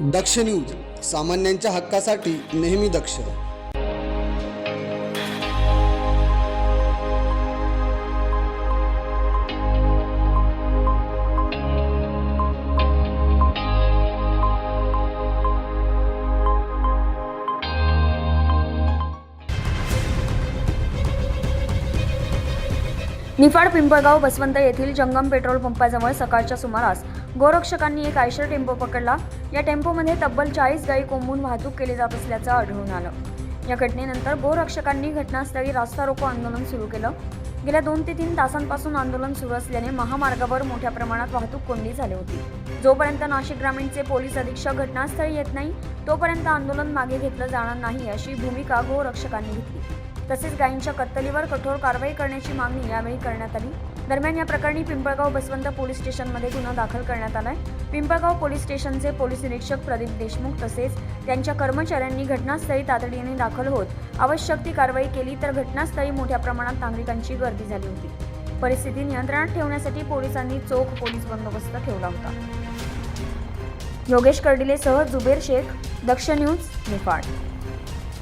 दक्ष news, सामान्यांच्या हक्कासाठी नेहमी दक्ष. निफाड पिंपळगाव बसवंत येथील जंगम पेट्रोल पंपाजवळ सकाळच्या सुमारास गोरक्षकांनी एक आयशर टेम्पो पकडला. या टेम्पोमध्ये तब्बल 40 गाई कोंबून वाहतूक केली जात असल्याचं आढळून आलं. या घटनेनंतर गोरक्षकांनी घटनास्थळी रास्ता रोको आंदोलन सुरू केलं. गेल्या 2 ते 3 तासांपासून आंदोलन सुरू असल्याने महामार्गावर मोठ्या प्रमाणात वाहतूक कोंडी झाली होती. जोपर्यंत नाशिक ग्रामीणचे पोलीस अधीक्षक घटनास्थळी येत नाही तोपर्यंत आंदोलन मागे घेतलं जाणार नाही अशी भूमिका गोरक्षकांनी घेतली. तसेच गायींच्या कत्तलीवर कठोर कारवाई करण्याची मागणी यावेळी करण्यात आली. दरम्यान या प्रकरणी पिंपळगाव बसवंत पोलीस स्टेशनमध्ये गुन्हा दाखल करण्यात आलाय. पिंपळगाव पोलीस स्टेशनचे पोलीस निरीक्षक प्रदीप देशमुख तसेच त्यांच्या कर्मचाऱ्यांनी घटनास्थळी तातडीने दाखल होत आवश्यक ती कारवाई केली तर घटनास्थळी मोठ्या प्रमाणात नागरिकांची गर्दी झाली होती. परिस्थिती नियंत्रणात ठेवण्यासाठी पोलिसांनी चोख पोलीस बंदोबस्त ठेवला होता. योगेश कर्डिलेसह जुबेर शेख, दक्ष न्यूज, निफाड.